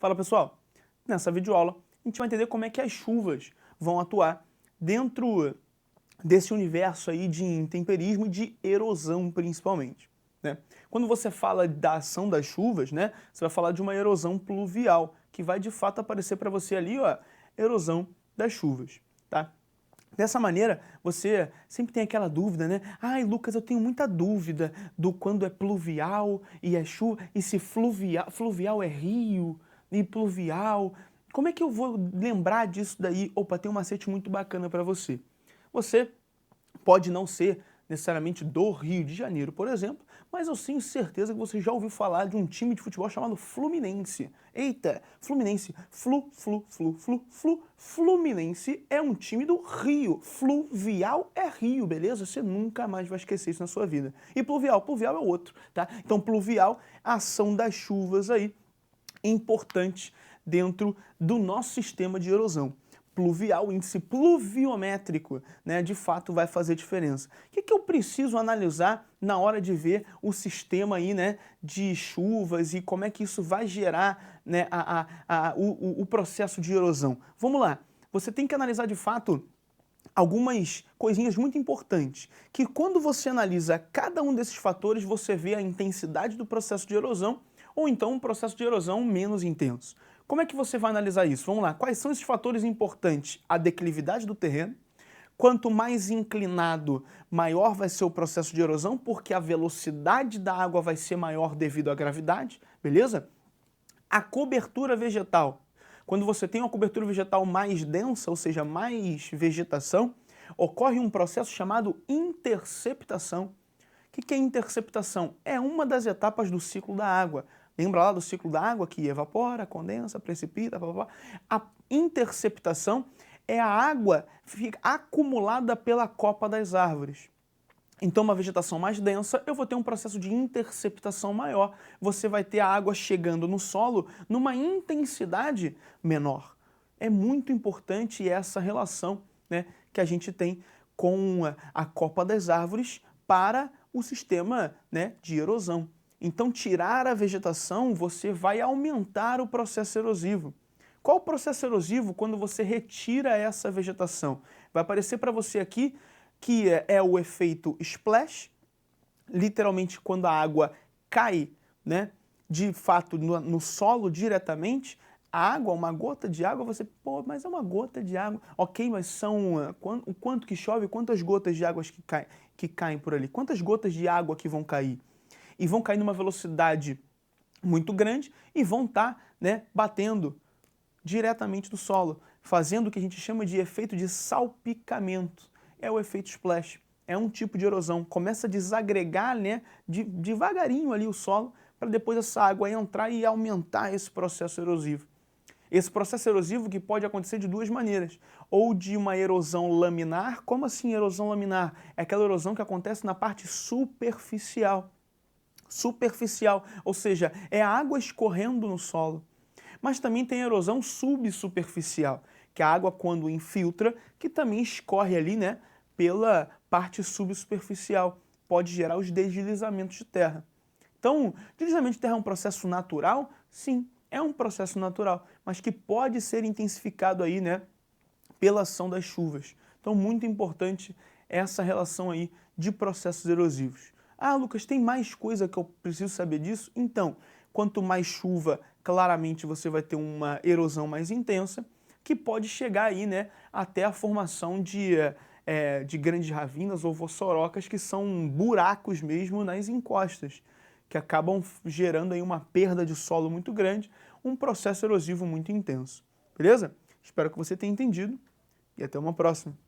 Fala pessoal, nessa videoaula a gente vai entender como é que as chuvas vão atuar dentro desse universo aí de intemperismo e de erosão principalmente, né? Quando você fala da ação das chuvas, né, você vai falar de uma erosão pluvial, que vai de fato aparecer para você ali, ó, erosão das chuvas, tá? Dessa maneira, você sempre tem aquela dúvida, né? Ai, Lucas, eu tenho muita dúvida do quando é pluvial e é chuva, e se fluvial é rio e pluvial. Como é que eu vou lembrar disso daí? Opa, tem um macete muito bacana para você. Você pode não ser necessariamente do Rio de Janeiro, por exemplo, mas eu tenho certeza que você já ouviu falar de um time de futebol chamado Fluminense. Eita, Fluminense, Fluminense é um time do Rio. Fluvial é Rio, beleza? Você nunca mais vai esquecer isso na sua vida. E pluvial é outro, tá? Então pluvial, a ação das chuvas aí, importante dentro do nosso sistema de erosão. Pluvial, o índice pluviométrico, né, de fato vai fazer diferença. O que eu preciso analisar na hora de ver o sistema aí, né, de chuvas e como é que isso vai gerar, né, o processo de erosão? Vamos lá, você tem que analisar de fato algumas coisinhas muito importantes, que quando você analisa cada um desses fatores, você vê a intensidade do processo de erosão ou então um processo de erosão menos intenso. Como é que você vai analisar isso? Vamos lá, quais são esses fatores importantes? A declividade do terreno. Quanto mais inclinado, maior vai ser o processo de erosão, porque a velocidade da água vai ser maior devido à gravidade, beleza? A cobertura vegetal. Quando você tem uma cobertura vegetal mais densa, ou seja, mais vegetação, ocorre um processo chamado interceptação. O que é interceptação? É uma das etapas do ciclo da água. Lembra lá do ciclo da água que evapora, condensa, precipita, blá, blá, blá. A interceptação é a água fica acumulada pela copa das árvores. Então, uma vegetação mais densa, eu vou ter um processo de interceptação maior. Você vai ter a água chegando no solo numa intensidade menor. É muito importante essa relação, né, que a gente tem com a copa das árvores para o sistema, né, de erosão. Então, tirar a vegetação, você vai aumentar o processo erosivo. Qual o processo erosivo quando você retira essa vegetação? Vai aparecer para você aqui que é o efeito splash, literalmente quando a água cai, né, de fato no solo diretamente, a água, uma gota de água, você, pô, mas é uma gota de água. Ok, mas são o quanto que chove, quantas gotas de água que caem por ali? Quantas gotas de água que vão cair? E vão cair numa velocidade muito grande e vão estar, né, batendo diretamente no solo, fazendo o que a gente chama de efeito de salpicamento. É o efeito splash. É um tipo de erosão. Começa a desagregar, né, devagarinho ali o solo, para depois essa água entrar e aumentar esse processo erosivo. Esse processo erosivo que pode acontecer de duas maneiras. Ou de uma erosão laminar. Como assim erosão laminar? É aquela erosão que acontece na parte superficial. Superficial, ou seja, é a água escorrendo no solo. Mas também tem a erosão subsuperficial, que é a água quando infiltra, que também escorre ali, né, pela parte subsuperficial, pode gerar os deslizamentos de terra. Então, deslizamento de terra é um processo natural? Sim, é um processo natural, mas que pode ser intensificado aí, né, pela ação das chuvas. Então, muito importante essa relação aí de processos erosivos. Ah, Lucas, tem mais coisa que eu preciso saber disso? Então, quanto mais chuva, claramente você vai ter uma erosão mais intensa, que pode chegar aí, né, até a formação de grandes ravinas ou vossorocas, que são buracos mesmo nas encostas, que acabam gerando aí uma perda de solo muito grande, um processo erosivo muito intenso. Beleza? Espero que você tenha entendido e até uma próxima.